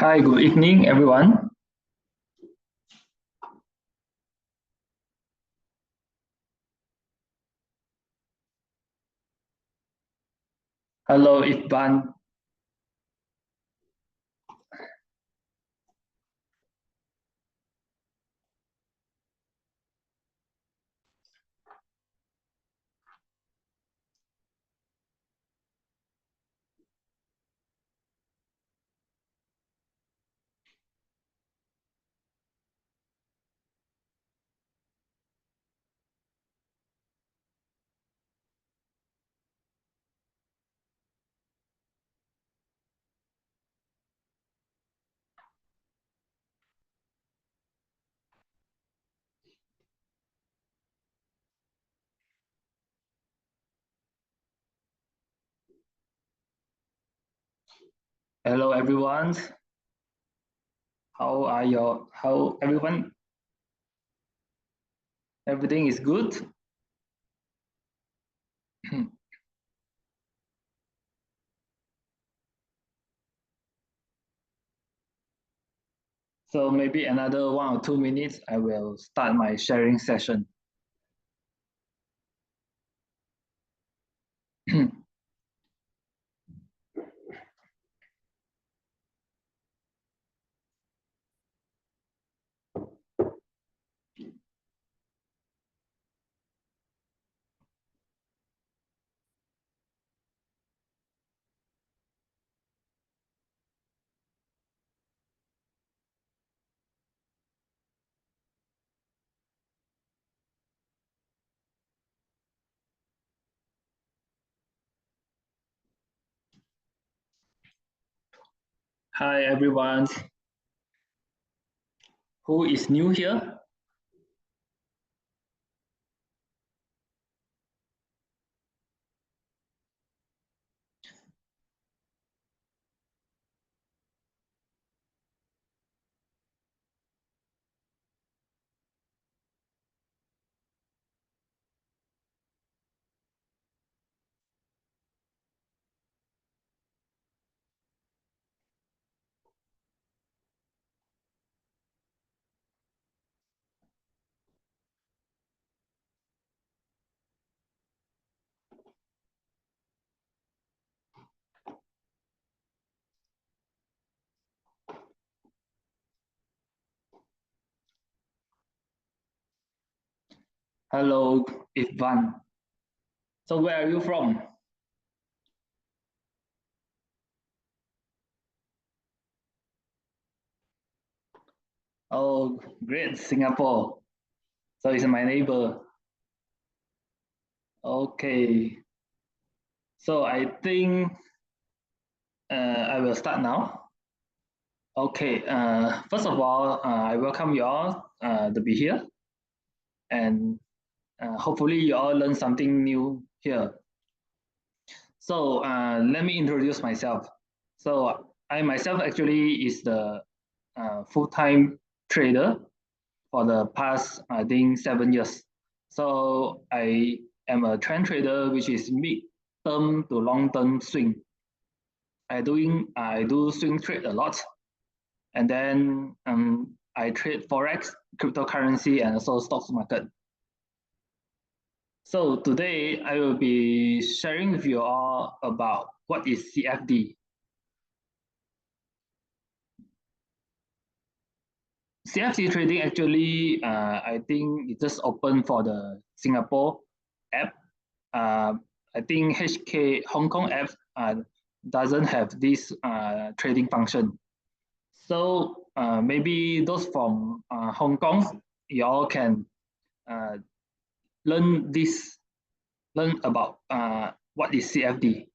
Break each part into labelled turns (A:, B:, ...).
A: Hi, good evening, everyone. Hello, Ivan. Hello, everyone. How everyone? Everything is good. So maybe another 1 or 2 minutes, I will start my sharing session. Hi, everyone. Who is new here? Hello, Ivan. So where are you from? Oh, great, Singapore. So it's my neighbor. Okay. So I think I will start now. Okay, first of all, I welcome you all to be here, and hopefully you all learn something new here. So let me introduce myself. So I myself actually is the full-time trader for the past, I think, 7 years. So I am a trend trader, which is mid-term to long-term swing. I do swing trade a lot, and then I trade forex, cryptocurrency, and also stocks market. So today I will be sharing with you all about what is CFD. CFD trading actually, I think it just open for the Singapore app. Uh, I think HK Hong Kong app doesn't have this trading function. So maybe those from Hong Kong, you all can uh, learn this, learn about what is CFD.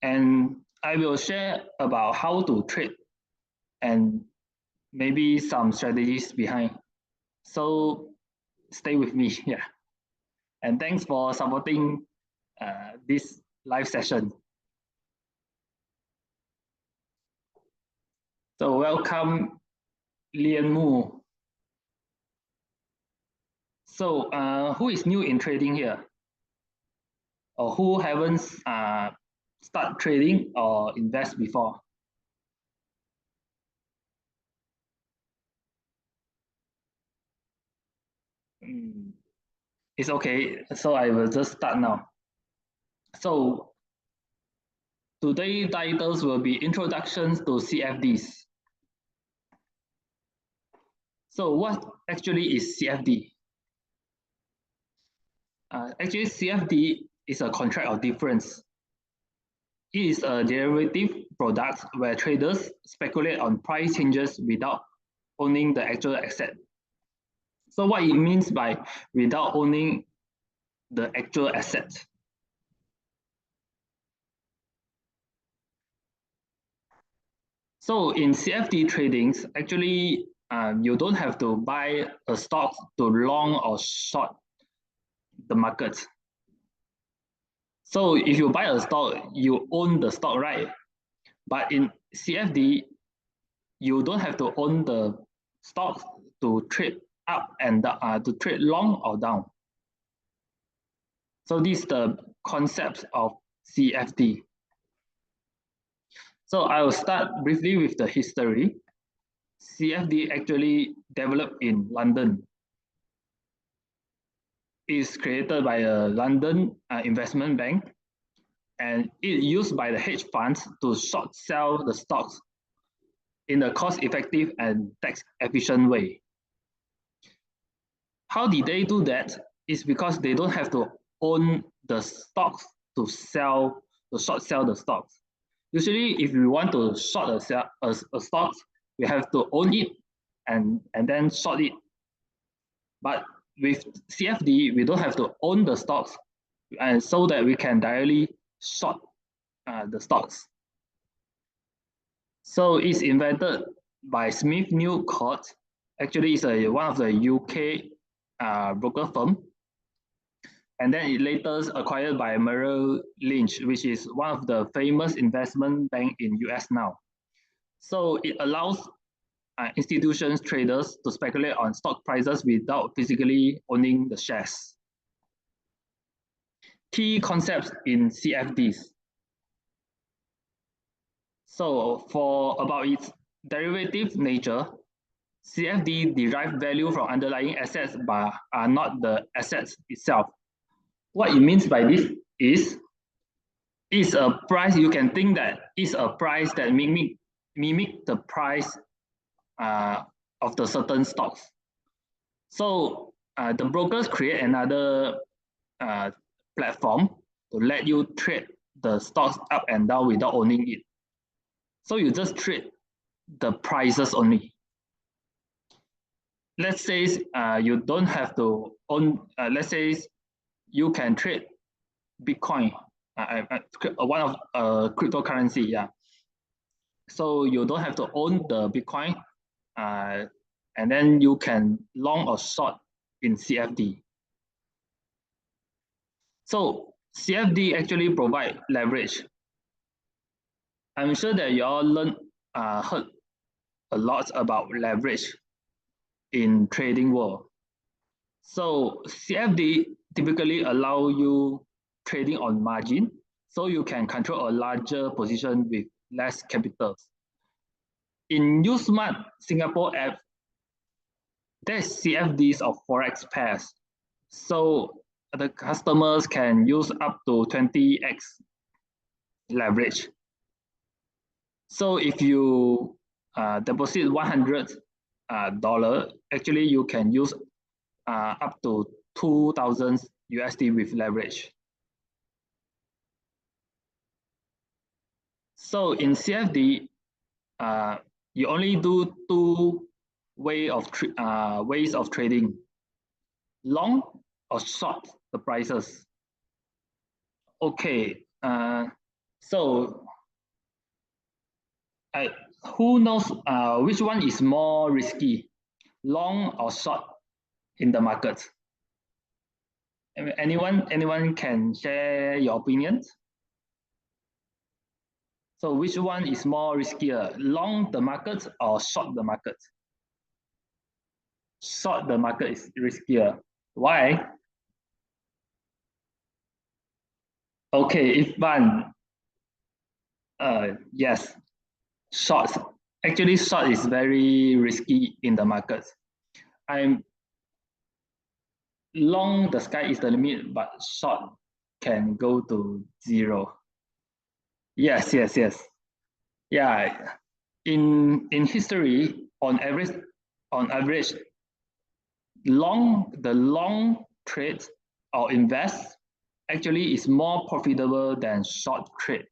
A: And I will share about how to trade and maybe some strategies behind. So stay with me. Yeah. And thanks for supporting this live session. So welcome, Lian Mu. So who is new in trading here? Or who haven't start trading or invest before? It's okay. So I will just start now. So today titles will be introductions to CFDs. So what actually is CFD? Actually, CFD is a contract of difference. It is a derivative product where traders speculate on price changes without owning the actual asset. So what it means by without owning the actual asset? So in CFD tradings, actually, you don't have to buy a stock to long or short the market. So if you buy a stock, you own the stock, right? But in CFD, you don't have to own the stock to trade up and to trade long or down. So this is the concept of CFD. So I will start briefly with the history. CFD actually developed in London. It is created by a London investment bank, and it used by the hedge funds to short sell the stocks in a cost-effective and tax-efficient way. How did they do that? It's because they don't have to own the stocks to sell, to short sell the stocks. Usually, if we want to short a stock, we have to own it and then short it. But with CFD, we don't have to own the stocks, and so that we can directly short the stocks. So it's invented by Smith New Court. Actually, it's one of the UK broker firm. And then it later acquired by Merrill Lynch, which is one of the famous investment bank in US now. So it allows institutions traders to speculate on stock prices without physically owning the shares. Key concepts in CFDs. So for about its derivative nature, CFD derive value from underlying assets but are not the assets itself. What it means by this is a price, you can think that is a price that mimic the price of the certain stocks. So the brokers create another platform to let you trade the stocks up and down without owning it. So you just trade the prices only. Let's say you don't have to own, let's say you can trade Bitcoin, one of cryptocurrency, yeah. So you don't have to own the Bitcoin, and then you can long or short in CFD. So CFD actually provide leverage. I'm sure that you all heard a lot about leverage in trading world. So CFD typically allow you trading on margin, so you can control a larger position with less capital. In USmart Singapore app, there's CFDs of Forex pairs. So the customers can use up to 20x leverage. So if you deposit $100, actually you can use up to 2,000 USD with leverage. So in CFD, you only do two ways of trading: long or short the prices. Okay, so who knows which one is more risky, long or short in the market? Anyone can share your opinions? So which one is more riskier, long the market or short the market? Short the market is riskier. Why? Okay, Ifan, yes, short. Actually, short is very risky in the market. I'm long the sky is the limit, but short can go to zero. Yes, yes, yes. Yeah. In history, on average, the long trade or invest actually is more profitable than short trade.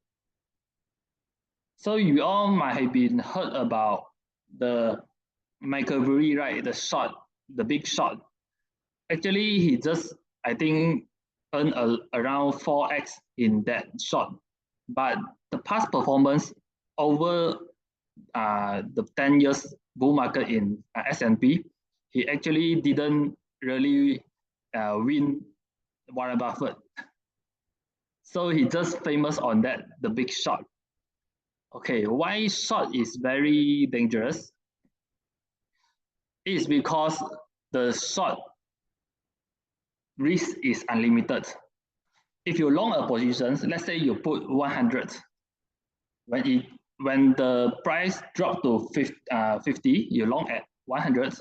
A: So you all might have been heard about the Michael Burry, right? The big shot. Actually, he just, I think, earned around 4x in that shot. But the past performance over the 10 years bull market in S&P, he actually didn't really win Warren Buffett. So he just famous on that, the big shot. Okay, why short is very dangerous? It's because the short risk is unlimited. If you long a position, let's say you put 100, when the price drop to 50, you long at 100,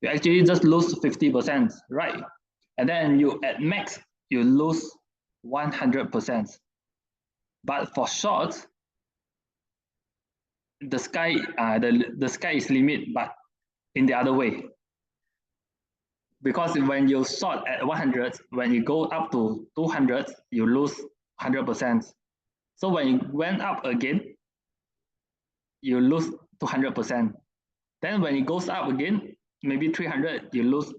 A: you actually just lose 50%, right? And then you at max, you lose 100%. But for short, the sky is limit, but in the other way. Because when you short at 100, when you go up to 200, you lose 100%. So when you went up again, you lose 200%. Then when it goes up again, maybe 300, you lose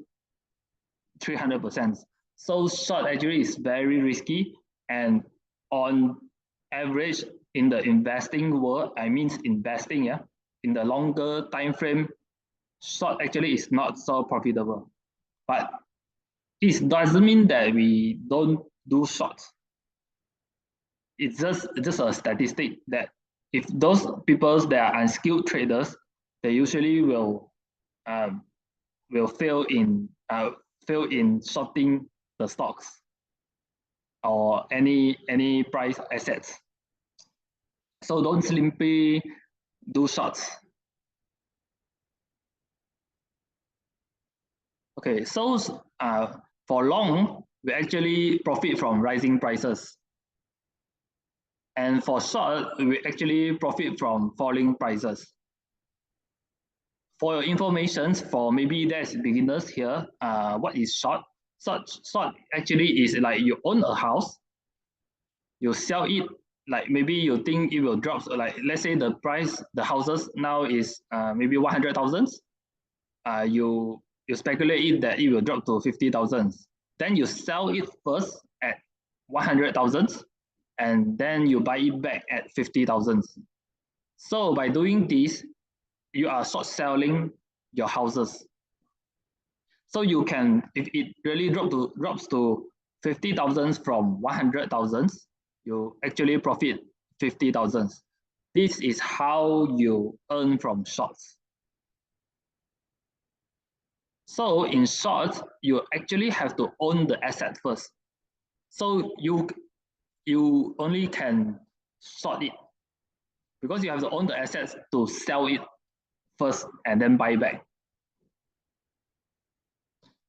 A: 300%. So short actually is very risky, and on average in the investing world, I mean investing, yeah, in the longer time frame, short actually is not so profitable. But it doesn't mean that we don't do shorts. It's just a statistic that if those people that are unskilled traders, they usually um, will fail in shorting the stocks or any price assets. So don't simply do shorts. Okay, so for long, we actually profit from rising prices. And for short, we actually profit from falling prices. For your information, for maybe there's beginners here, what is short? Short actually is like you own a house, you sell it, like maybe you think it will drop, so like let's say the price, the houses now is maybe 100,000. You speculate it that it will drop to 50,000. Then you sell it first at 100,000, and then you buy it back at 50,000. So by doing this, you are short selling your houses. So you can, if it really drops to 50,000 from 100,000, you actually profit 50,000. This is how you earn from shorts. So in short, you actually have to own the asset first. So you only can short it because you have to own the assets to sell it first and then buy back.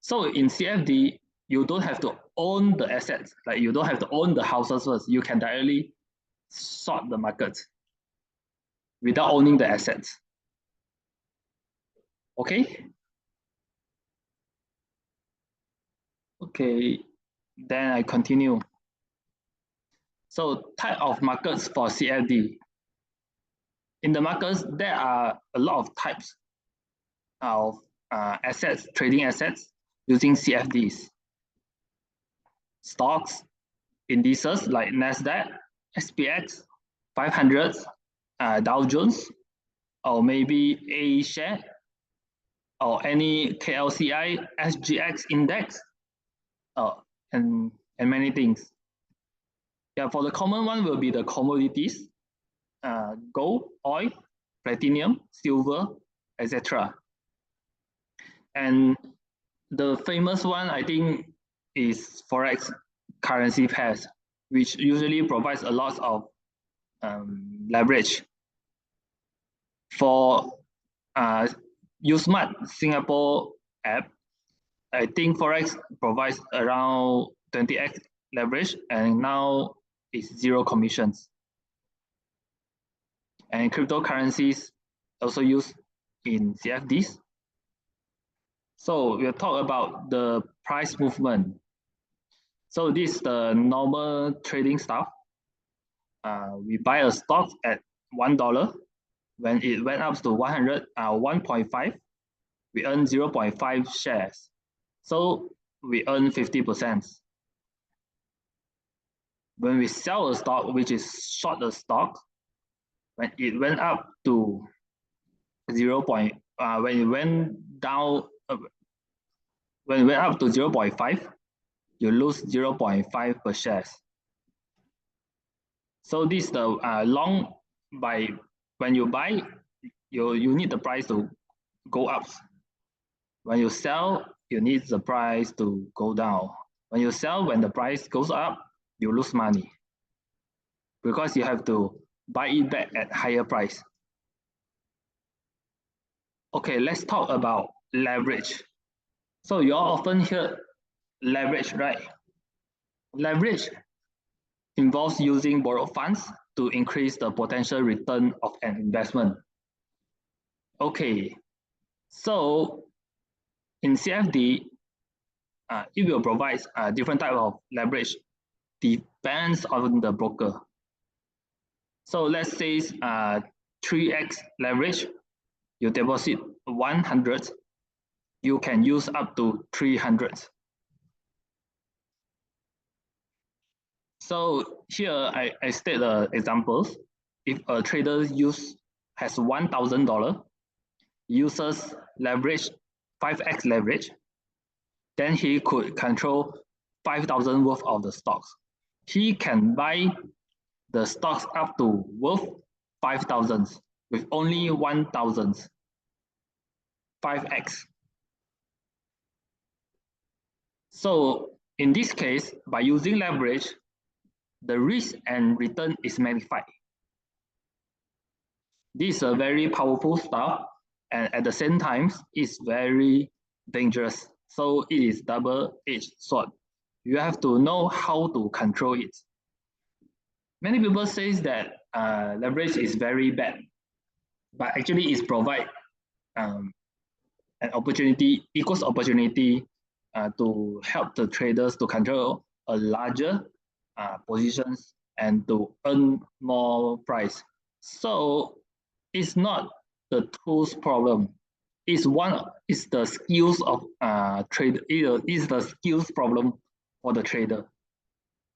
A: So in CFD, you don't have to own the assets, like you don't have to own the houses first. You can directly short the market without owning the assets. Okay? Okay, then I continue. So type of markets for CFD. In the markets, there are a lot of types of assets, trading assets using CFDs. Stocks, indices like NASDAQ, SPX, 500, Dow Jones, or maybe A share, or any KLCI, SGX index, uh, and many things. Yeah, for the common one will be the commodities, gold, oil, platinum, silver, etc. And the famous one, I think, is Forex currency pairs, which usually provides a lot of leverage. For USmart Singapore app, I think Forex provides around 20x leverage, and now it's zero commissions. And cryptocurrencies also used in CFDs. So we'll talk about the price movement. So this is the normal trading stuff. We buy a stock at $1. When it went up to 1.5, we earn 0.5 shares. So we earn 50%. When we sell a stock, which is short a stock, when it went up to 0. When it went down, when it went up to 0.5, you lose 0.5 per shares. So this is the long by when you buy, you need the price to go up. When you sell, you need the price to go down. When you sell, when the price goes up, you lose money because you have to buy it back at higher price. Okay, let's talk about leverage. So you all often hear leverage, right? Leverage involves using borrowed funds to increase the potential return of an investment. Okay, so in CFD, it will provide different type of leverage depends on the broker. So let's say 3x leverage, you deposit 100, you can use up to 300. So here I state the examples. If a trader has $1,000, uses leverage 5x leverage, then he could control 5,000 worth of the stocks. He can buy the stocks up to worth 5,000 with only 1,000, 5x. So in this case, by using leverage, the risk and return is magnified. This is a very powerful stuff, and at the same time, it's very dangerous. So it is double-edged sword. You have to know how to control it. Many people say that leverage is very bad, but actually it provides an opportunity, equals opportunity to help the traders to control a larger positions and to earn more price. So it's not the tools problem. It's the skills of trade. Is the skills problem for the trader.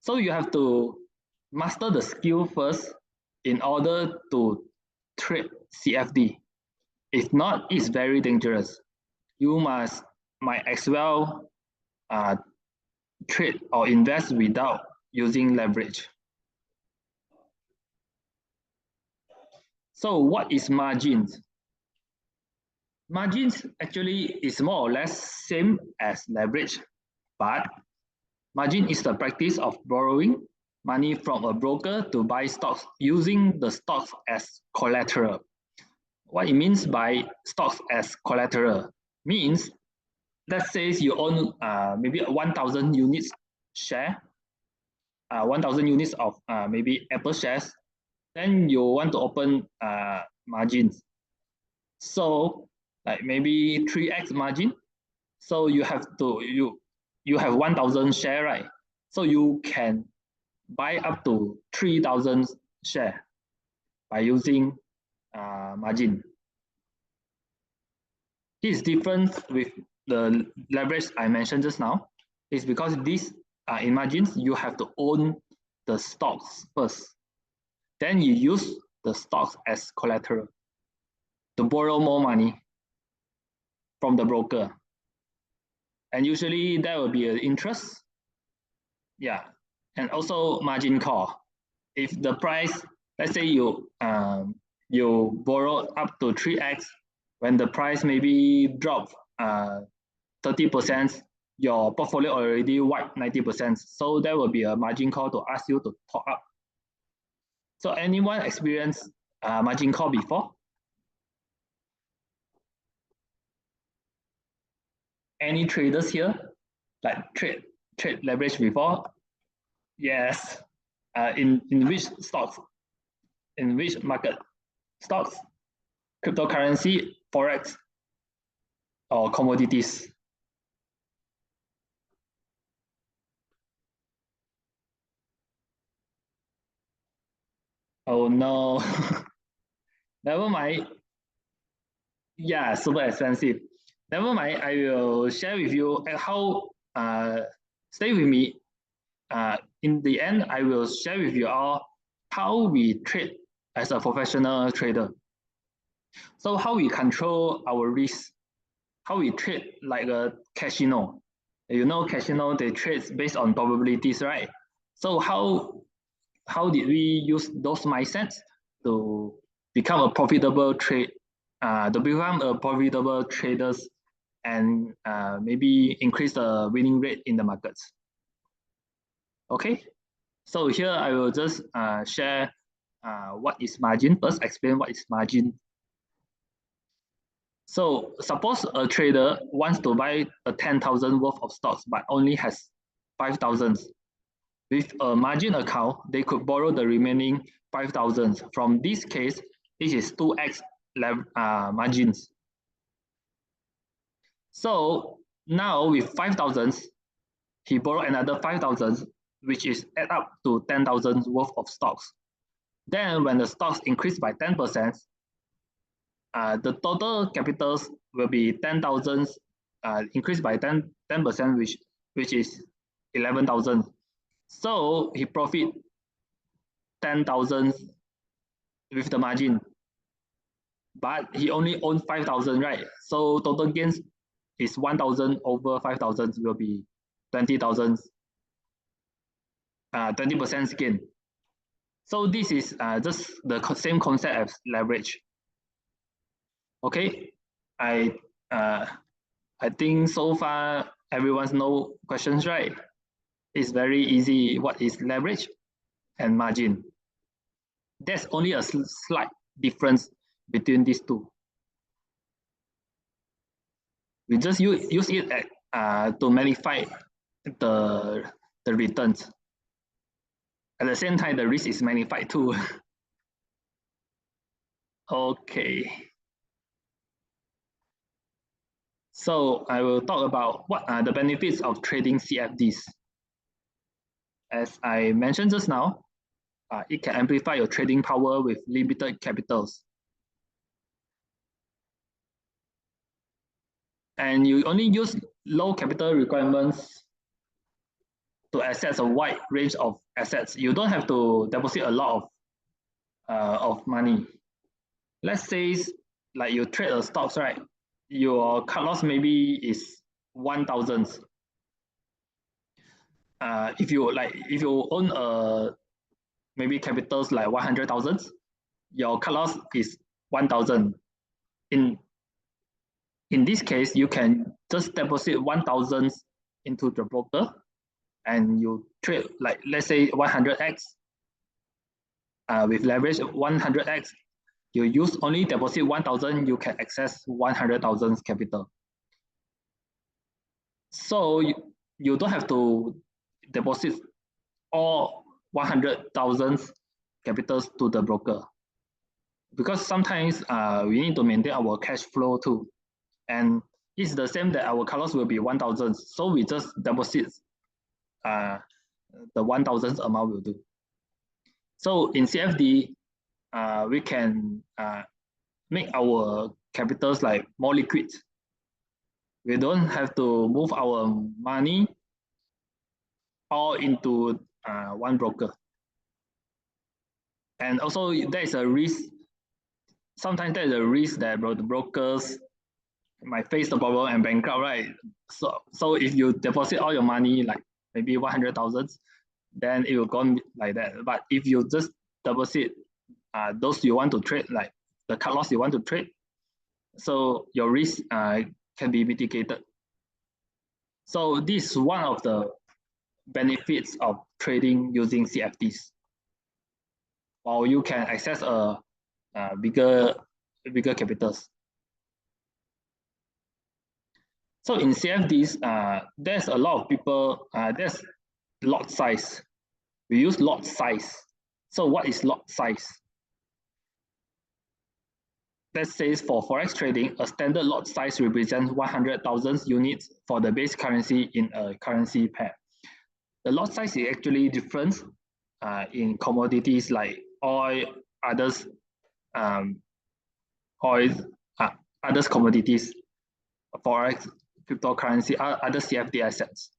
A: So you have to master the skill first in order to trade CFD. If not, it's very dangerous. You might as well trade or invest without using leverage. So what is margins? Margins actually is more or less same as leverage, but margin is the practice of borrowing money from a broker to buy stocks using the stocks as collateral. What it means by stocks as collateral means, let's say you own maybe 1,000 units share, 1,000 units of maybe Apple shares, then you want to open margins. So like maybe 3x margin. So you have 1,000 share, right? So you can buy up to 3,000 share by using margin. This is different with the leverage I mentioned just now. It's because this in margins, you have to own the stocks first. Then you use the stocks as collateral to borrow more money from the broker. And usually that will be an interest. Yeah. And also margin call. If the price, let's say you borrow up to 3x, when the price maybe drop 30%, your portfolio already wiped 90%. So there will be a margin call to ask you to top up. So anyone experienced margin call before? Any traders here? Like trade leverage before? Yes. In which stocks? In which market? Stocks, cryptocurrency, forex, or commodities? Oh no. Never mind. Yeah, super expensive. Never mind. I will share with you how. Stay with me. In the end, I will share with you all how we trade as a professional trader. So how we control our risk, how we trade like a casino. You know, casino they trade based on probabilities, right? So how did we use those mindsets to become a profitable trade, to become a profitable traders, and maybe increase the winning rate in the markets? Okay, so here I will just share what is margin. First, explain what is margin. So suppose a trader wants to buy a 10,000 worth of stocks, but only has 5,000. With a margin account, they could borrow the remaining 5,000. From this case, this is 2x margins. So now with 5,000, he borrowed another 5,000, which is add up to 10,000 worth of stocks. Then when the stocks increase by 10%, the total capitals will be 10,000 increased by 10%, which is 11,000. So he profit 10,000 with the margin, but he only owns 5,000, right? So total gains is 1,000 over 5,000 will be 20,000, 20% gain. So this is just the same concept as leverage. Okay, I uh, I think so far everyone's no questions, right? It's very easy. What is leverage and margin? There's only a slight difference between these two. We just use it to magnify the the returns. At the same time, the risk is magnified too. Okay. So I will talk about what are the benefits of trading CFDs. As I mentioned just now, it can amplify your trading power with limited capitals. And you only use low capital requirements to access a wide range of assets. You don't have to deposit a lot of money. Let's say like you trade a stocks, right? Your cut loss maybe is 1,000. If you own maybe capitals like 100,000, your cut loss is 1,000. In in this case, you can just deposit 1,000 into the broker, and you trade like let's say 100x with leverage 100x. You use only deposit 1,000, you can access 100,000 capital. So you don't have to deposit all 100,000 capitals to the broker, because sometimes we need to maintain our cash flow too. And it's the same that our colors will be 1,000. So we just deposit uh, the 1,000 amount will do. So in CFD, we can make our capitals like more liquid. We don't have to move our money all into one broker. And also there is a risk. Sometimes there is a risk that the brokers might face the problem and bankrupt, right? So if you deposit all your money, like maybe 100,000, then it will go like that. But if you just deposit those you want to trade, like the cut loss you want to trade, so your risk can be mitigated. So this is one of the benefits of trading using CFDs. While you can access a bigger capitals. So in CFDs, there's a lot of people, there's lot size. We use lot size. So what is lot size? That says for Forex trading, a standard lot size represents 100,000 units for the base currency in a currency pair. The lot size is actually different in commodities like oil, others, oil, others commodities, Forex, cryptocurrency, other CFD assets.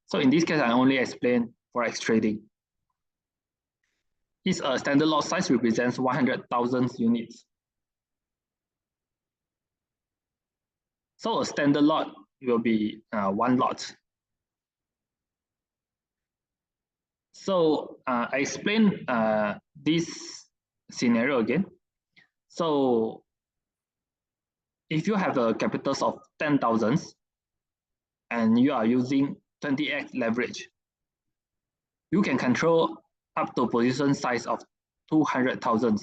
A: So in this case, I only explain Forex trading. Its standard lot size represents 100,000 units. So a standard lot will be one lot. So I explain this scenario again. So if you have a capitals of 10,000 and you are using 20x leverage, you can control up to position size of 200,000.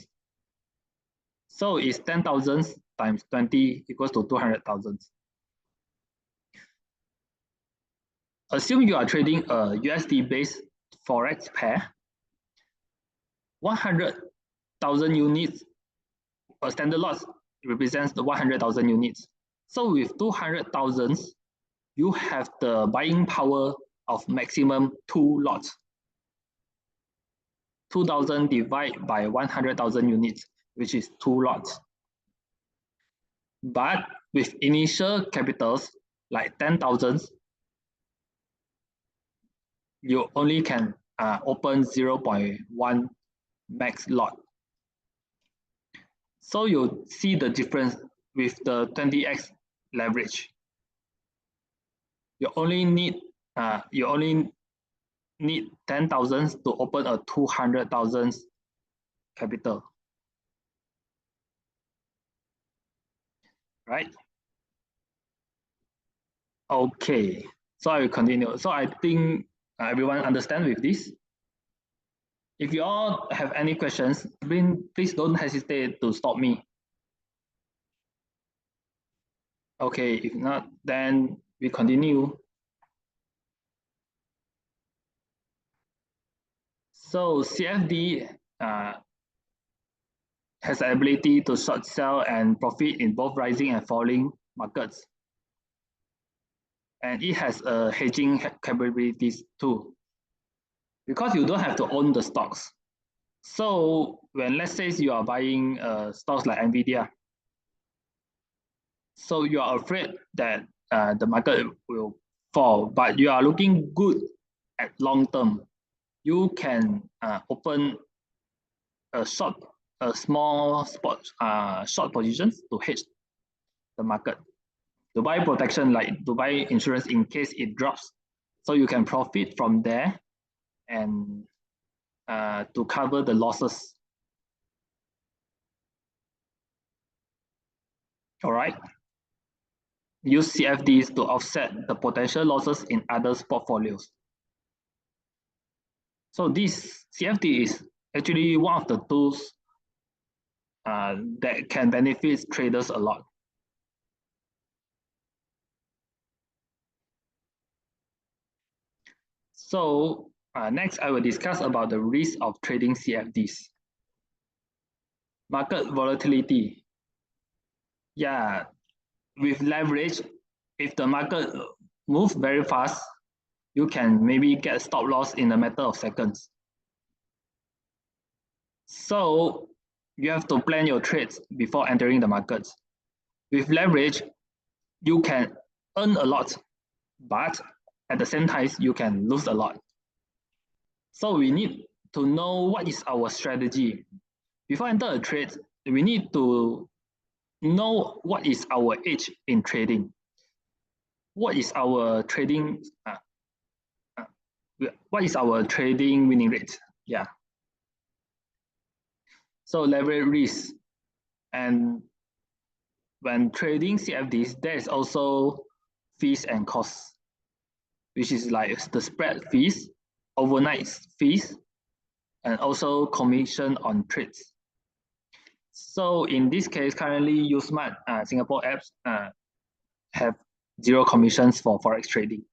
A: So it's 10,000 times 20 equals to 200,000. Assume you are trading a USD-based Forex pair, 100,000 units, a standard lot represents the 100,000 units. So with 200,000, you have the buying power of maximum 2 lots. 2,000 divided by 100,000 units, which is 2 lots. But with initial capitals like 10,000, you only can open 0.1 max lot. So you see the difference with the 20x leverage. You only need 10,000 to open a 200,000 capital, right? Okay, so I will continue. So I think everyone understand with this. If you all have any questions, please don't hesitate to stop me. Okay, if not, then we continue. So CFD has the ability to short sell and profit in both rising and falling markets. And it has a hedging capabilities too, because you don't have to own the stocks. So when let's say you are buying stocks like Nvidia, so you are afraid that the market will fall, but you are looking good at long term, you can open a small spot short positions to hedge the market, to buy protection, like to buy insurance in case it drops, so you can profit from there and to cover the losses. All right. Use CFDs to offset the potential losses in others' portfolios. So this CFD is actually one of the tools that can benefit traders a lot. So next, I will discuss about the risk of trading CFDs. Market volatility. Yeah, with leverage, if the market moves very fast, you can maybe get stop loss in a matter of seconds. So you have to plan your trades before entering the markets. With leverage, you can earn a lot, but at the same time, you can lose a lot. So we need to know what is our strategy. Before enter a trade, we need to know what is our edge in trading. What is our trading? What is our trading winning rate? Yeah. So leverage risk, and when trading CFDs, there is also fees and costs, which is like the spread fees, overnight fees, and also commission on trades. So in this case, currently Usmart Singapore apps have zero commissions for forex trading.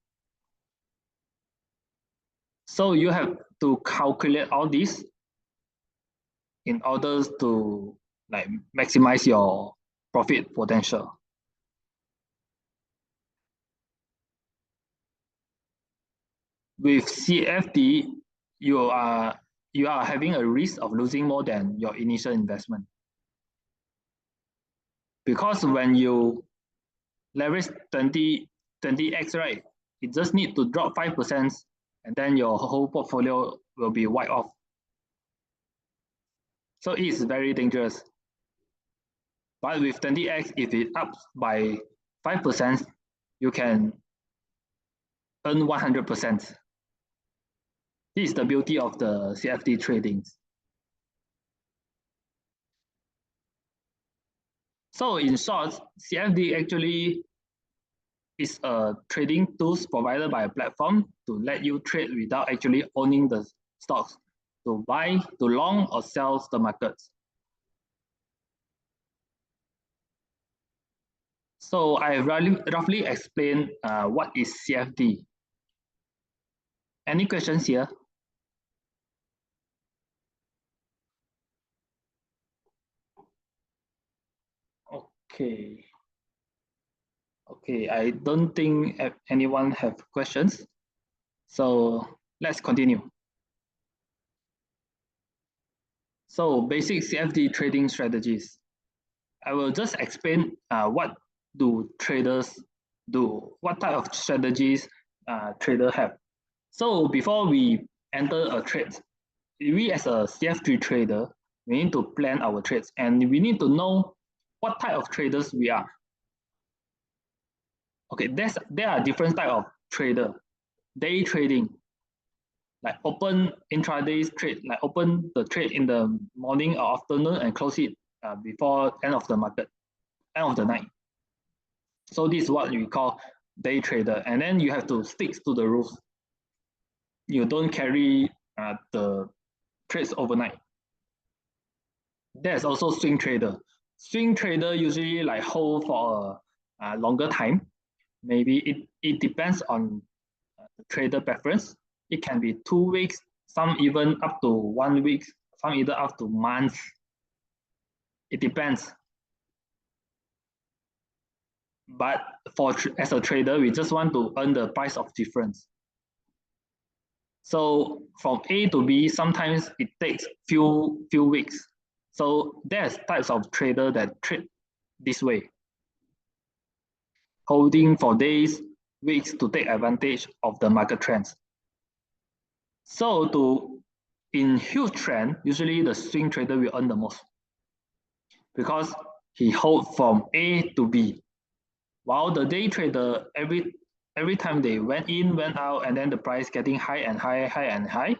A: So you have to calculate all this in order to like maximize your profit potential. With CFD, you are having a risk of losing more than your initial investment. Because when you leverage 20x, right, it just need to drop 5% and then your whole portfolio will be wiped off. So it is very dangerous. But with 20x, if it ups by 5%, you can earn 100%. This is the beauty of the CFD trading. So in short, CFD actually is a trading tools provided by a platform to let you trade without actually owning the stocks, to buy, to long or sell the markets. So I roughly explained what is CFD. Any questions here? Okay. Okay, I don't think anyone have questions. So let's continue. So basic CFD trading strategies. I will just explain what do traders do, what type of strategies trader have. So before we enter a trade, we as a CFD trader, we need to plan our trades and we need to know what type of traders we are. Okay, there are different type of trader. Day trading, like open intraday trade, like open the trade in the morning or afternoon and close it before end of the market, end of the night. So this is what we call day trader. And then you have to stick to the rules. You don't carry the trades overnight. There's also swing trader. Swing trader usually like hold for a longer time. Maybe it depends on the trader preference. It can be 2 weeks, some even up to 1 week, some either up to months. It depends. But as a trader, we just want to earn the price of difference. So from A to B, sometimes it takes few weeks. So there's types of trader that trade this way, holding for days, weeks to take advantage of the market trends. So in huge trend, usually the swing trader will earn the most because he hold from A to B, while the day trader every time they went in, went out, and then the price getting high and high, high and high,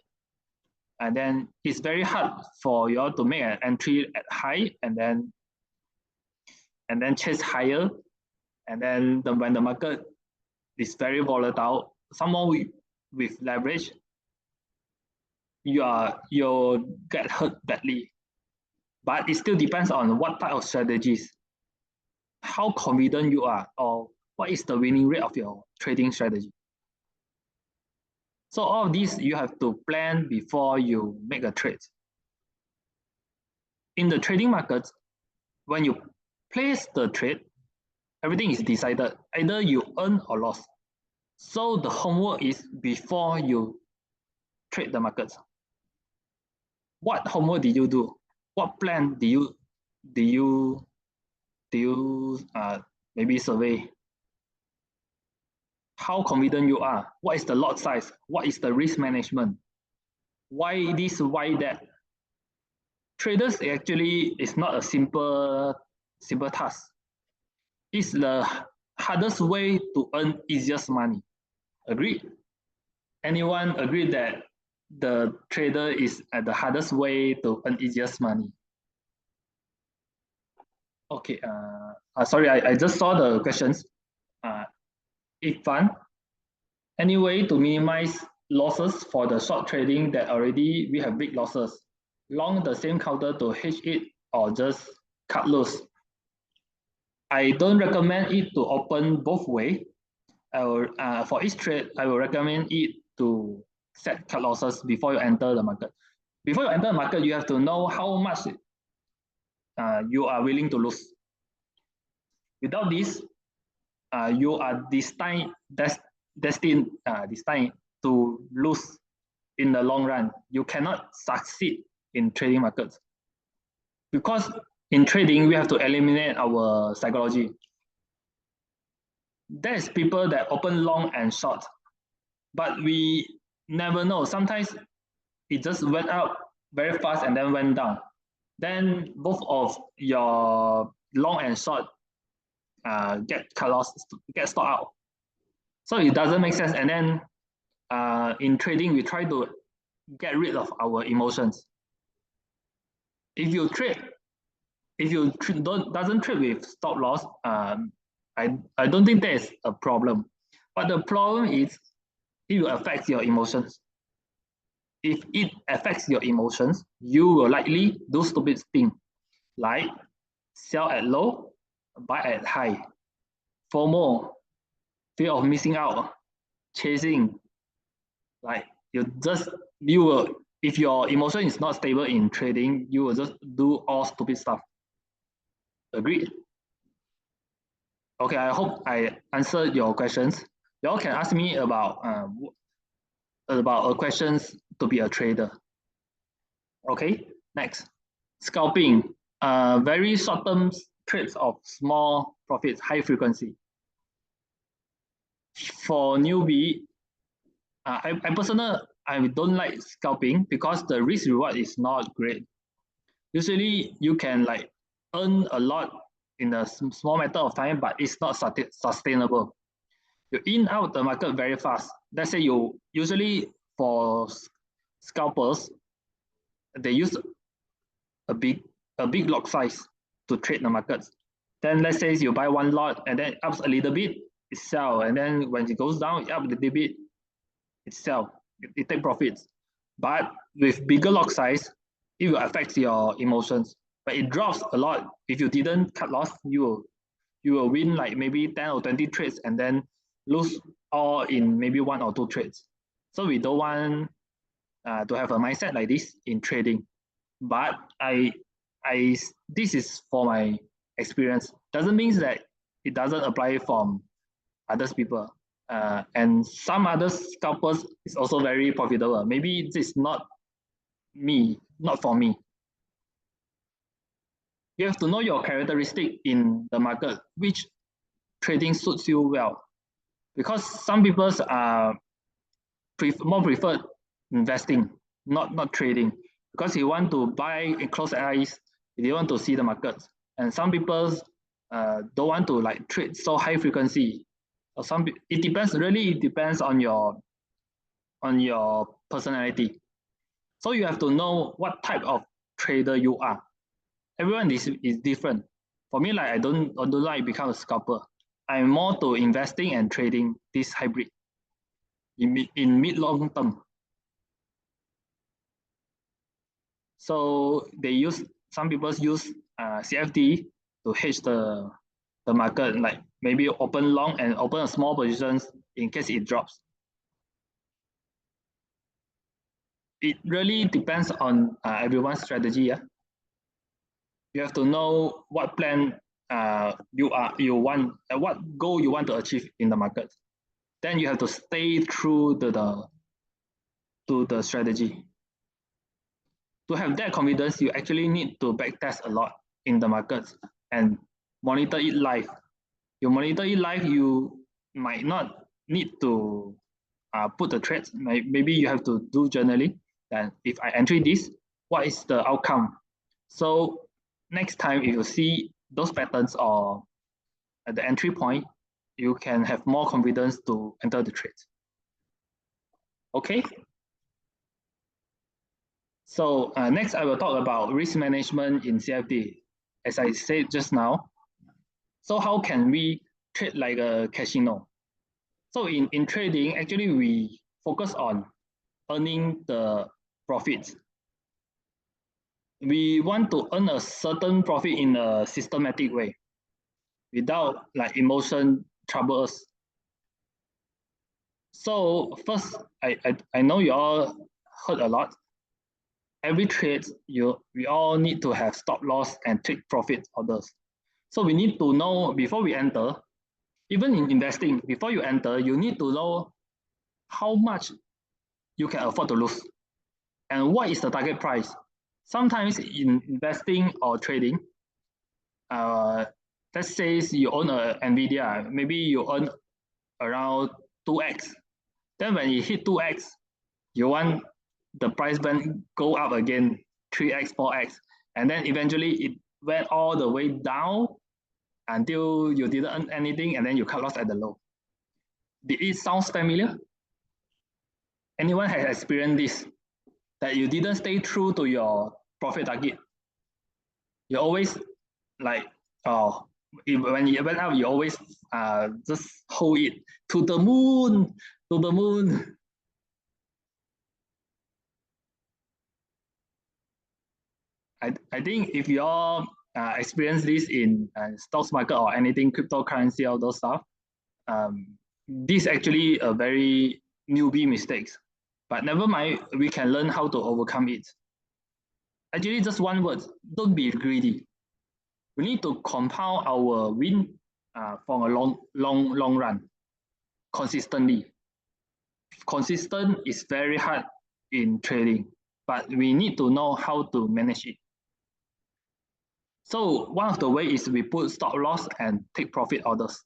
A: and then it's very hard for you all to make an entry at high and then chase higher, and then when the market is very volatile, someone with leverage, you'll get hurt badly. But it still depends on what type of strategies, how confident you are, or what is the winning rate of your trading strategy. So all of these you have to plan before you make a trade. In the trading markets, when you place the trade, everything is decided. Either you earn or lose. So the homework is before you trade the markets. What homework did you do? What plan do you maybe survey? How confident you are? What is the lot size? What is the risk management? Why this? Why that? Traders actually is not a simple task. It's the hardest way to earn easiest money. Agree? Anyone agree that the trader is at the hardest way to earn easiest money? Okay, sorry, I just saw the questions. If fun, any way to minimize losses for the short trading that already we have big losses? Long the same counter to hedge it or just cut loose? I don't recommend it to open both way. For each trade, I will recommend it to set cut losses before you enter the market. Before you enter the market, you have to know how much you are willing to lose. Without this, you are destined to lose in the long run. You cannot succeed in trading markets because in trading we have to eliminate our psychology. There's people that open long and short, but we never know. Sometimes it just went up very fast and then went down. Then both of your long and short get cut loss, get stopped out. So it doesn't make sense. And then in trading, we try to get rid of our emotions. If you trade, doesn't trade with stop loss, I don't think that is a problem. But the problem is it will affect your emotions. If it affects your emotions, you will likely do stupid things like sell at low, buy at high, FOMO, fear of missing out, chasing. Like you will, if your emotion is not stable in trading, you will just do all stupid stuff. Agreed? Okay, I hope I answered your questions. Y'all can ask me about questions to be a trader. Okay, next. Scalping. Very short-term trades of small profits, high frequency. For newbie, I personally I don't like scalping because the risk reward is not great. Usually you can like earn a lot in a small matter of time, but it's not sustainable. You in out the market very fast. Let's say you usually for scalpers, they use a big lot size to trade the markets. Then let's say you buy one lot and then ups a little bit, it sell, and then when it goes down, it up a little bit, it sell. It take profits. But with bigger lot size, it will affect your emotions. But it drops a lot. If you didn't cut loss, you will win like maybe 10 or 20 trades and then lose all in maybe 1 or 2 trades. So we don't want to have a mindset like this in trading. But this is for my experience. Doesn't mean that it doesn't apply from others people. And some other scalpers is also very profitable. Maybe this is not for me. You have to know your characteristic in the market, which trading suits you well. Because some people are more preferred investing, not trading. Because you want to buy in close eyes, they want to see the markets. And some people don't want to like trade so high frequency. Or it depends. Really, it depends on your personality. So you have to know what type of trader you are. Everyone is different. For me, like I don't like become a scalper. I'm more to investing and trading this hybrid in mid long term. So some people use CFD to hedge the market, like maybe open long and open a small positions in case it drops. It really depends on everyone's strategy. Yeah, you have to know what plan you want, what goal you want to achieve in the market. Then you have to stay true to the strategy. To have that confidence, you actually need to backtest a lot in the markets and monitor it live. You monitor it live, you might not need to put the trades. Maybe you have to do journaling. Then if I enter this, what is the outcome? So next time if you see those patterns or at the entry point, you can have more confidence to enter the trades. Okay. So next I will talk about risk management in CFD. As I said just now, so how can we trade like a casino? So in trading, actually we focus on earning the profits. We want to earn a certain profit in a systematic way without like emotion trouble us. So first, I know you all heard a lot. Every trade, we all need to have stop loss and take profit orders. So we need to know before we enter, even in investing, before you enter, you need to know how much you can afford to lose and what is the target price. Sometimes in investing or trading, uh, let's say you own a Nvidia, maybe you earn around 2x. Then when you hit 2x, you want the price band go up again, 3x, 4x, and then eventually it went all the way down until you didn't earn anything, and then you cut loss at the low. Did it sound familiar? Anyone has experienced this? That you didn't stay true to your profit target. You always like, oh, when it went up, you always just hold it to the moon, to the moon. I think if you all experience this in stocks market or anything, cryptocurrency, all those stuff, this actually a very newbie mistakes. But never mind, we can learn how to overcome it. Actually, just one word, don't be greedy. We need to compound our win for a long run, consistently. Consistent is very hard in trading, but we need to know how to manage it. So one of the way is we put stop loss and take profit orders.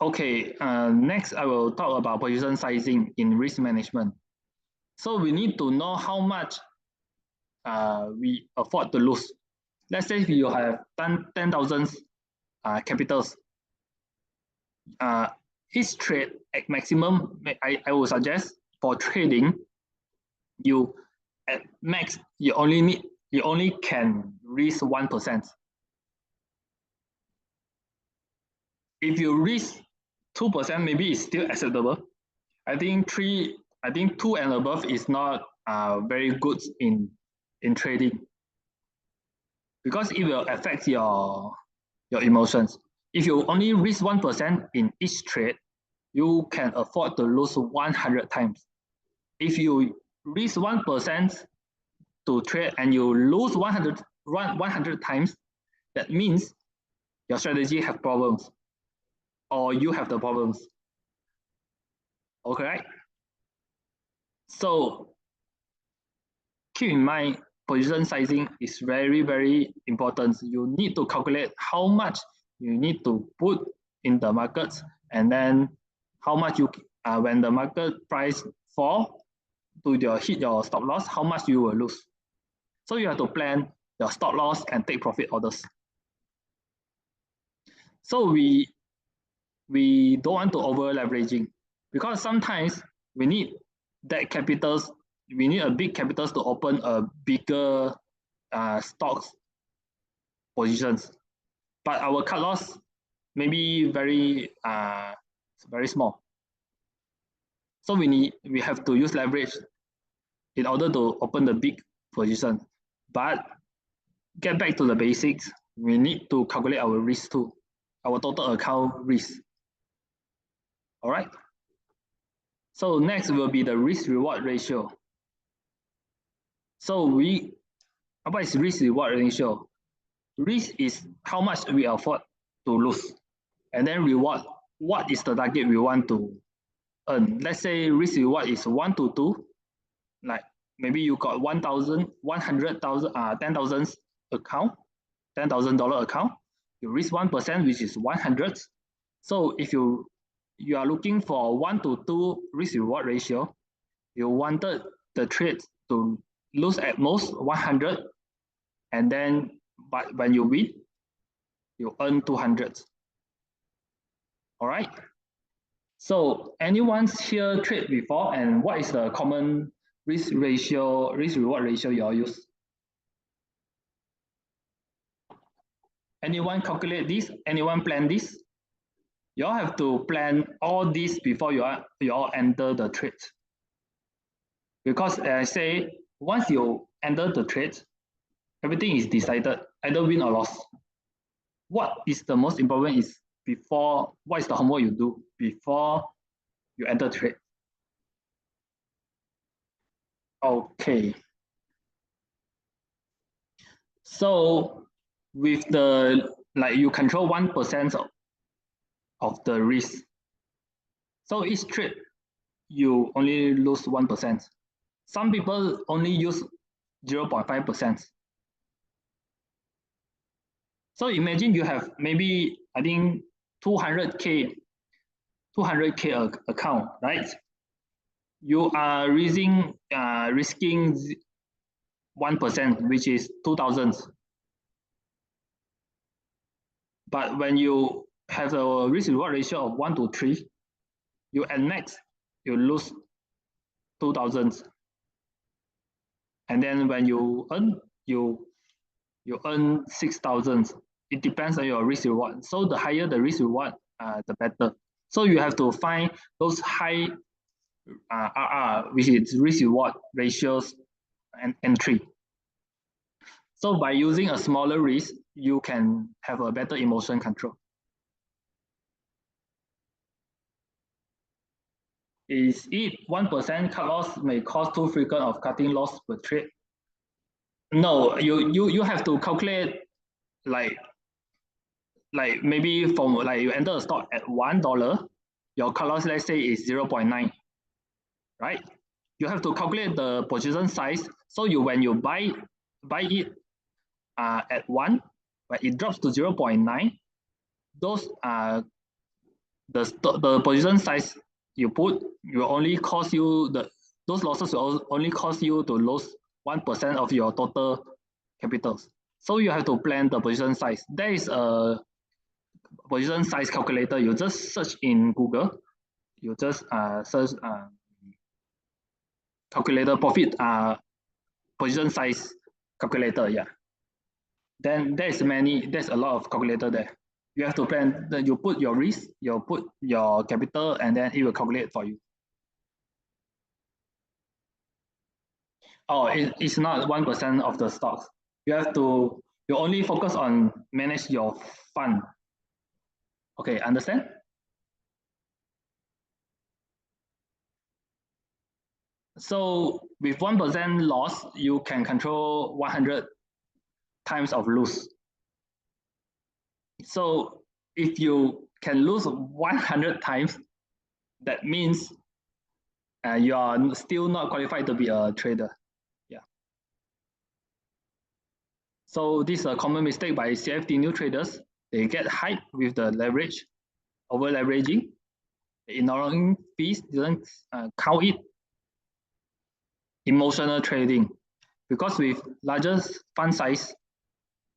A: Okay, next I will talk about position sizing in risk management. So we need to know how much we afford to lose. Let's say if you have 10,000 capitals, uh, each trade at maximum, I would suggest for trading, you at max you only can risk 1%. If you risk 2%, maybe it's still acceptable. I think two and above is not very good in trading because it will affect your emotions. If you only risk 1% in each trade, you can afford to lose 100 times. If you risk 1% to trade and you lose 100 times, that means your strategy have problems or you have the problems. Okay, so keep in mind position sizing is very important. You need to calculate how much you need to put in the markets and then how much you when the market price fall to your hit your stop loss, how much you will lose. So you have to plan your stop loss and take profit orders. So we don't want to over leveraging because sometimes we need that capitals, we need a big capitals to open a bigger stocks positions, but our cut loss may be very small. So we have to use leverage in order to open the big position. But get back to the basics, we need to calculate our risk too, our total account risk. All right. So next will be the risk reward ratio. So what is risk reward ratio? Risk is how much we afford to lose, and then reward, what is the target we want to earn. Let's say risk reward is 1 to 2, like maybe you got 1,000, 100,000, 10,000 account, $10,000 account. You risk 1%, which is 100. So if you are looking for 1 to 2 risk reward ratio, you wanted the trade to lose at most 100, and then but when you win, you earn 200. All right. So anyone's here trade before, and what is the common risk reward ratio you all use? Anyone calculate this? Anyone plan this? You all have to plan all this before you all enter the trade. Because as I say, once you enter the trade, everything is decided, either win or loss. what is the most important is what is the homework you do before you enter trade. Okay. So with you control 1% of the risk. So each trade you only lose 1%. Some people only use 0.5%. So imagine you have maybe I think 200k account, right? You are risking 1%, which is 2,000. But when you have a risk reward ratio of 1 to 3, you at max you lose 2,000. And then when you earn, you earn 6,000. It depends on your risk reward. So the higher the risk reward, the better. So you have to find those high RR, which is risk reward ratios and entry. So by using a smaller risk, you can have a better emotion control. Is it 1% cut loss may cause too frequent of cutting loss per trade? No, you have to calculate like maybe from like you enter a stock at $1, your cut loss let's say is 0.9, right? You have to calculate the position size. So when you buy it at 1, when it drops to 0.9, those the position size you put will only cost you those losses will only cost you to lose 1% of your total capitals. So you have to plan the position size. There is a position size calculator. You just search in Google. You just search calculator profit position size calculator. Yeah. Then there's a lot of calculator there. You have to plan. You put your risk, you put your capital, and then it will calculate for you. Oh, it's not 1% of the stocks. You only focus on manage your fund. Okay, understand? So with 1% loss, you can control 100 times of lose. So if you can lose 100 times, that means you are still not qualified to be a trader. Yeah. So this is a common mistake by CFD new traders. They get hyped with the leverage, over leveraging, ignoring fees, didn't count it. Emotional trading, because with larger fund size,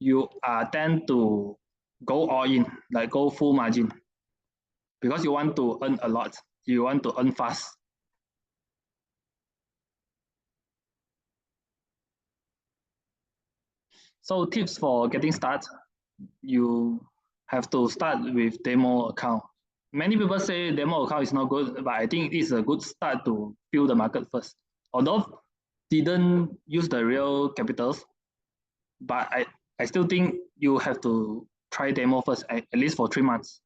A: you tend to go all in, like go full margin, because you want to earn a lot, you want to earn fast. So tips for getting started, you have to start with demo account. Many people say demo account is not good, but I think it's a good start to feel the market first. Although didn't use the real capitals, but I still think you have to try demo first, at least for 3 months.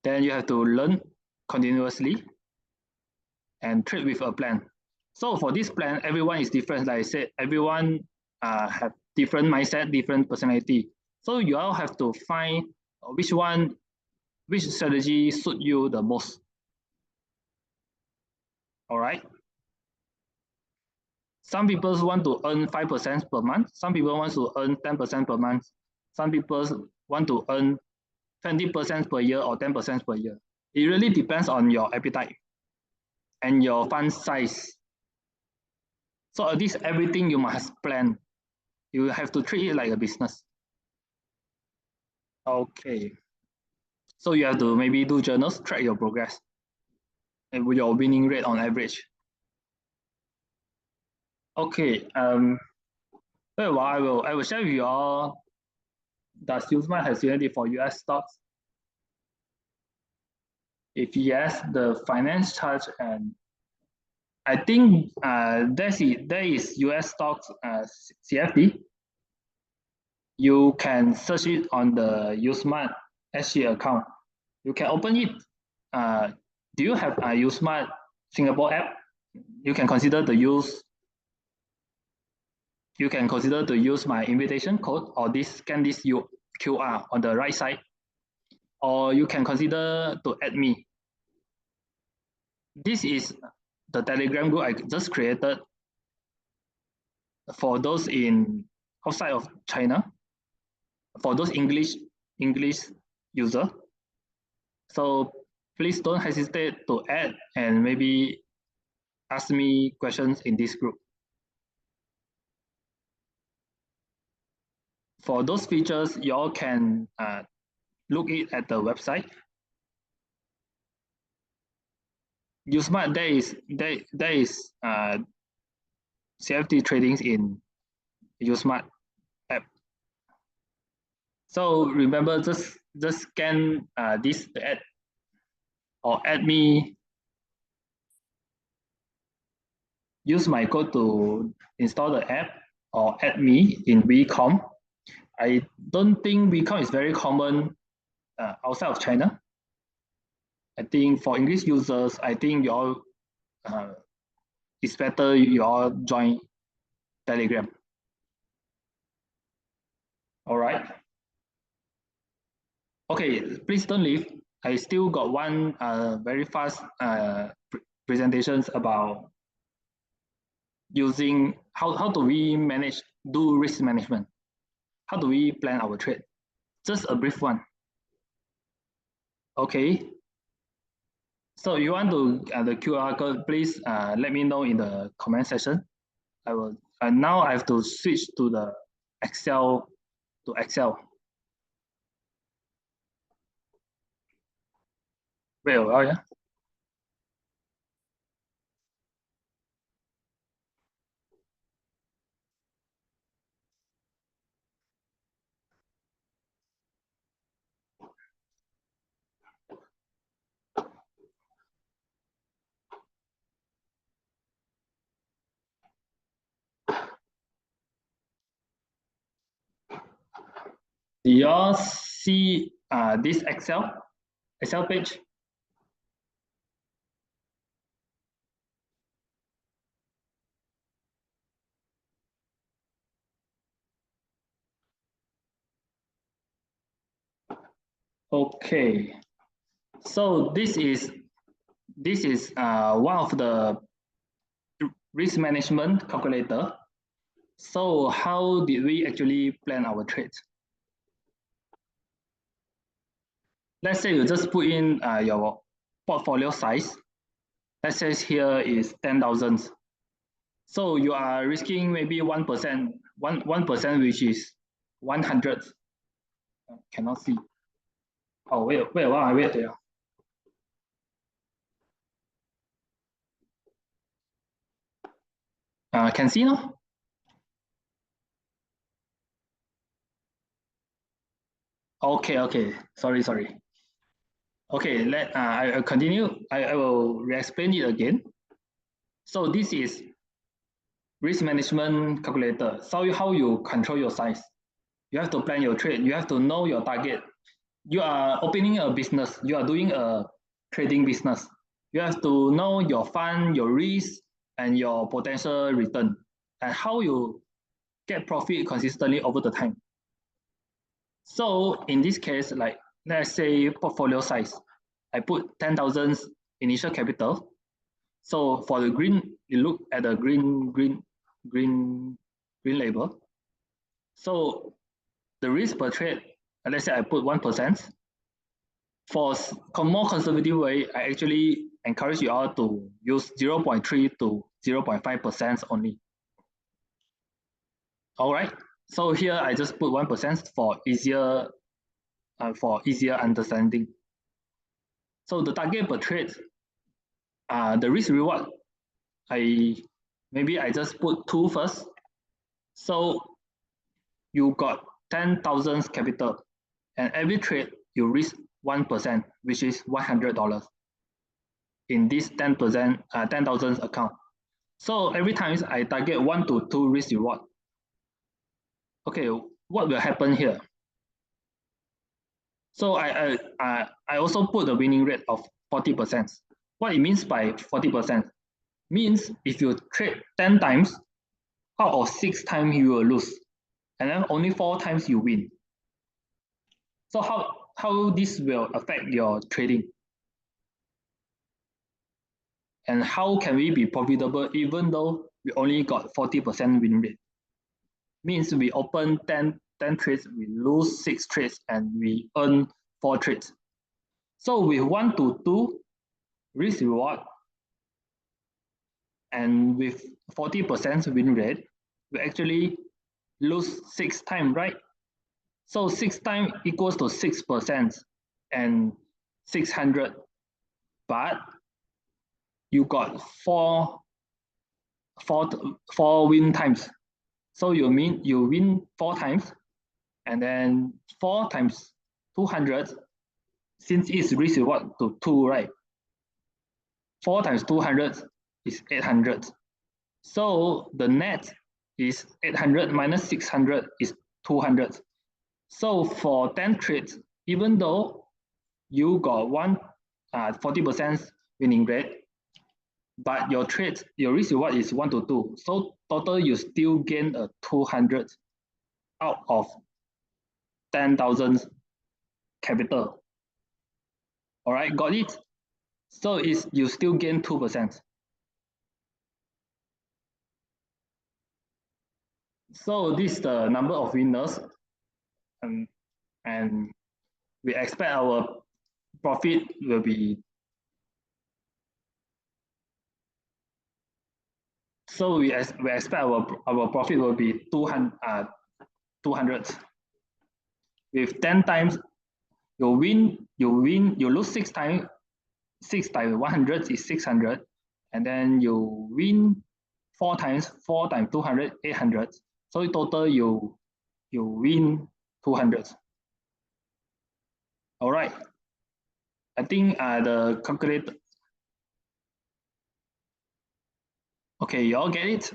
A: Then you have to learn continuously and trade with a plan. So for this plan, everyone is different. Like I said, everyone have different mindset, different personality. So you all have to find which strategy suit you the most. All right. Some people want to earn 5% per month. Some people want to earn 10% per month. Some people want to earn 20% per year or 10% per year. It really depends on your appetite and your fund size. So this everything you must plan. You have to treat it like a business. Okay. So you have to maybe do journals, track your progress and your winning rate on average. Okay. Well, I will share with you all. Does Useman has unity for US stocks? If yes, the finance charge, and I think there is US stocks CFD. you can search it on the Usmart SG account. You can open it. Do you have a Usmart Singapore app? You can consider to use. You can consider to use my invitation code or this scan this QR on the right side, or you can consider to add me. This is the Telegram group I just created for those in outside of China, for those English user. So please don't hesitate to add and maybe ask me questions in this group. For those features, you all can look it at the website. Usmart, there is CFD tradings in Usmart app. So remember, just scan this ad or add me. Use my code to install the app or add me in WeCom. I don't think WeCom is very common outside of China. I think for English users, I think you all it's better you all join Telegram. All right. Okay, please don't leave. I still got one very fast presentations about using how do we do risk management? How do we plan our trade? Just a brief one. Okay. So you want to the QR code, please let me know in the comment section. I will. Now I have to switch to the Excel to Excel. Wait a while, yeah. Do you all see this Excel page? Okay. So this is one of the risk management calculator. So how did we actually plan our trades? Let's say you just put in your portfolio size. Let's say here is 10,000. So you are risking maybe 1%, 1%, which is 100. Cannot see. Oh, wait a while, I wait there. Can see now? Okay. Sorry. Okay, I continue. I will re-explain it again. So this is risk management calculator. So how you control your size. You have to plan your trade. You have to know your target. You are opening a business. You are doing a trading business. You have to know your fund, your risk, and your potential return, and how you get profit consistently over the time. So in this case, like let's say portfolio size, I put 10,000 initial capital. So for the green, you look at the green label. So the risk per trade, let's say I put 1%. For more conservative way, I actually encourage you all to use 0.3 to 0.5% only. All right. So here I just put 1% for easier understanding. So the target per trade, the risk reward, maybe I just put 2 first. So you got 10,000 capital, and every trade you risk 1%, which is $100 in this 10%, 10,000 account. So every time I target 1 to 2 risk reward. Okay, what will happen here? So I also put the winning rate of 40%. What it means by 40% means if you trade 10 times, out of 6 times you will lose, and then only 4 times you win. So how this will affect your trading? And how can we be profitable even though we only got 40% win rate? Means we open 10 trades, we lose 6 trades, and we earn 4 trades. So with 1 to 2 risk reward and with 40% win rate, we actually lose 6 times, right? So 6 times equals to 6% and 600, but you got four win times. So you mean you win 4 times, and then 4 times 200, since it's risk reward to 2, right? 4 times 200 is 800. So the net is 800 minus 600 is 200. So for 10 trades, even though you got 40% winning rate, but your trade, your risk reward is 1 to 2. So total you still gain a 200 out of 10,000 capital. All right, got it? So it's you still gain 2%. So this is the number of winners, and we expect our profit will be, so we expect our profit will be 200 with 10 times. You lose 6 times. 6 times 100 is 600, and then you win 4 times. 4 times 200, 800. So in total you win 200. All right, I think the calculator. Okay, you all get it?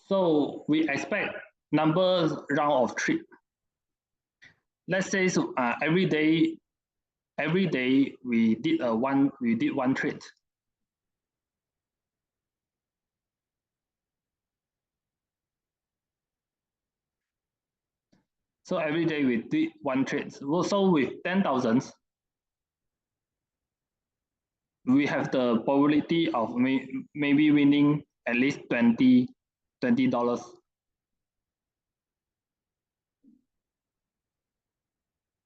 A: So we expect number round of trip. Let's say every day we did one trade. So every day we did one trade. So with 10,000, we have the probability of maybe winning at least $20.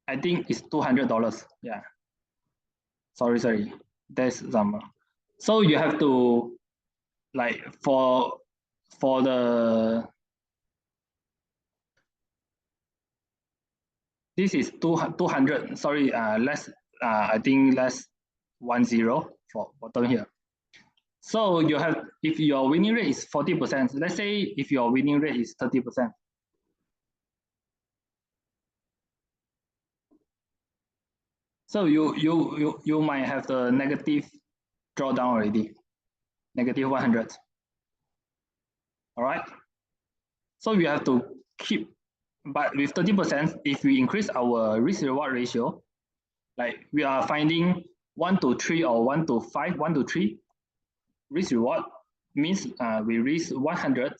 A: I think it's $200. Yeah. Sorry. That's some. So you have to, like, for the, this is 200. Sorry, less. I think less 10 for bottom here. So you have, if your winning rate is 40%, let's say if your winning rate is 30%. So you might have the negative drawdown already, negative 100. All right. So we have to keep, but with 30%, if we increase our risk reward ratio, like we are finding 1 to 3 or 1 to 5, 1 to 3 risk reward, means we risk 100,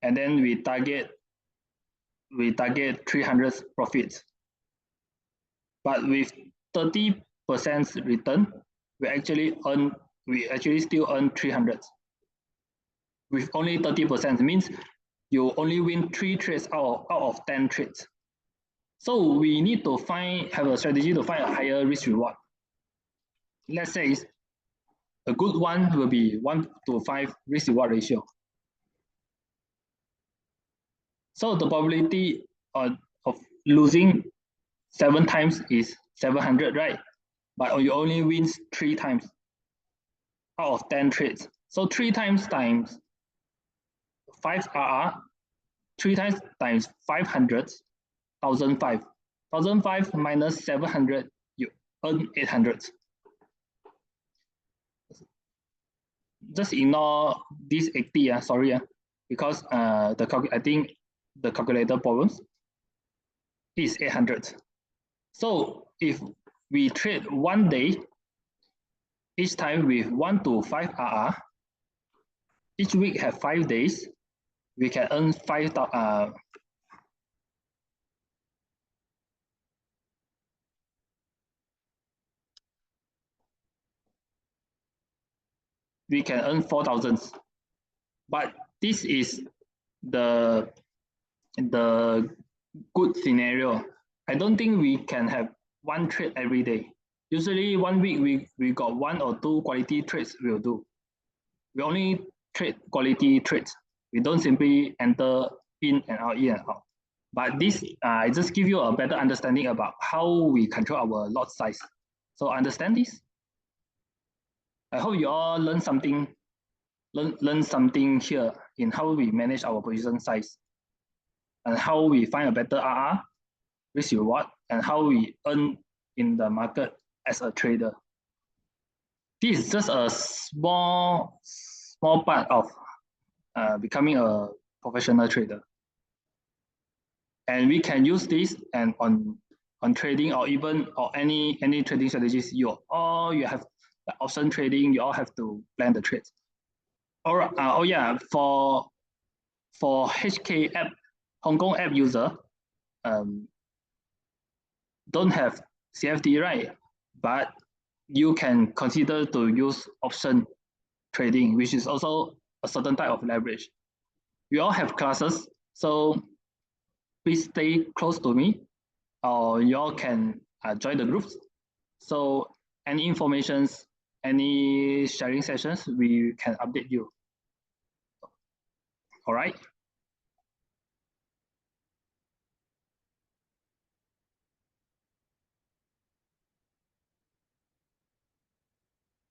A: and then we target 300 profits. But with 30% return, we actually still earn 300. With only 30% means you only win 3 trades out of 10 trades. So we need to have a strategy to find a higher risk reward. Let's say a good one will be 1 to 5 risk reward ratio. So the probability of losing 7 times is 700, right? But you only win 3 times out of 10 trades. So 3 times 5 RR, 3 times 500, 1,005. 1,005 minus 700, you earn 800. Just ignore this 80, sorry. because I think the calculator problems is 800. So if we trade one day, each time with 1 to 5 RR, each week have 5 days, we can earn we can earn 4,000. But this is the good scenario. I don't think we can have one trade every day. Usually 1 week we got 1 or 2 quality trades we'll do. We only trade quality trades. We don't simply enter in and out, in and out. But this, I just give you a better understanding about how we control our lot size. So understand this? I hope you all learn something here in how we manage our position size and how we find a better RR, risk reward, and how we earn in the market as a trader. This is just a small part of becoming a professional trader. And we can use this and on trading or even or any trading strategies. You have the option trading. You all have to plan the trades. All right. Oh yeah, for HK app, Hong Kong app user, don't have CFD, right? But you can consider to use option trading, which is also a certain type of leverage. We all have classes, so please stay close to me, or you all can join the groups. So any informations, any sharing sessions, we can update you. All right.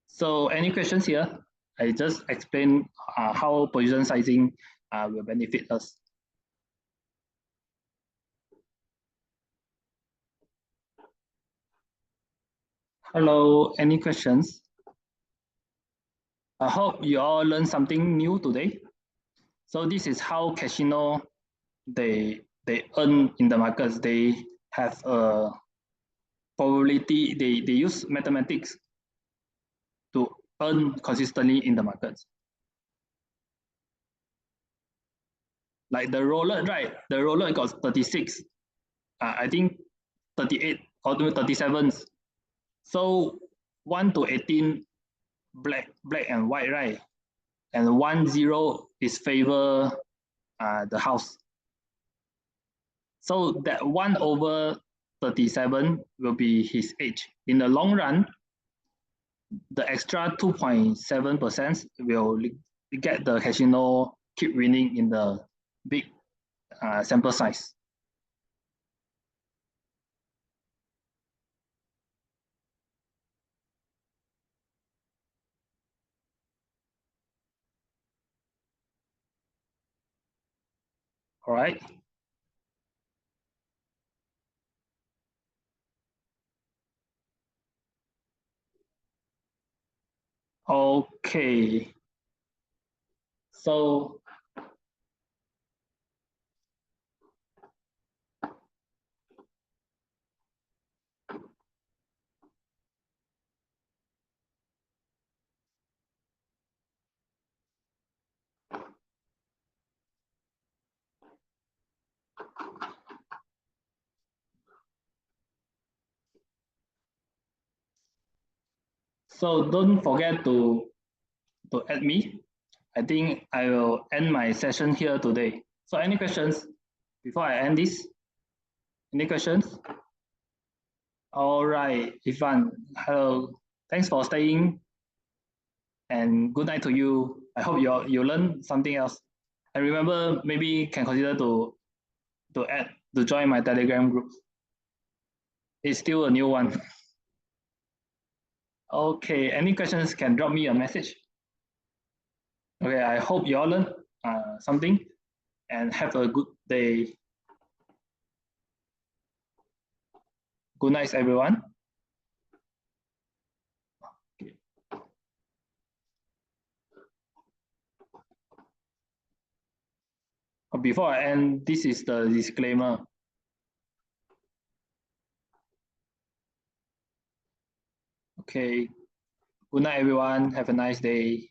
A: So any questions here? I just explained how position sizing will benefit us. Hello, any questions? I hope you all learned something new today. So this is how casino they earn in the markets. They have a probability. They use mathematics to earn consistently in the markets. Like the roulette, right? The roulette got 36. I think 38 or 37. So 1 to 18 black and white, right? And 1-0 is favor the house. So that 1 over 37 will be his age. In the long run, the extra 2.7% will get the casino keep winning in the big sample size. All right. Okay. So don't forget to add me. I think I will end my session here today. So any questions before I end this? Any questions? All right, Ivan. Hello. Thanks for staying and good night to you. I hope you learn something else. And remember, maybe can consider to join my Telegram group. It's still a new one. Okay, any questions can drop me a message. Okay, I hope you all learn something and have a good day. Good night, everyone. Before I end, this is the disclaimer. Okay. Good night, everyone. Have a nice day.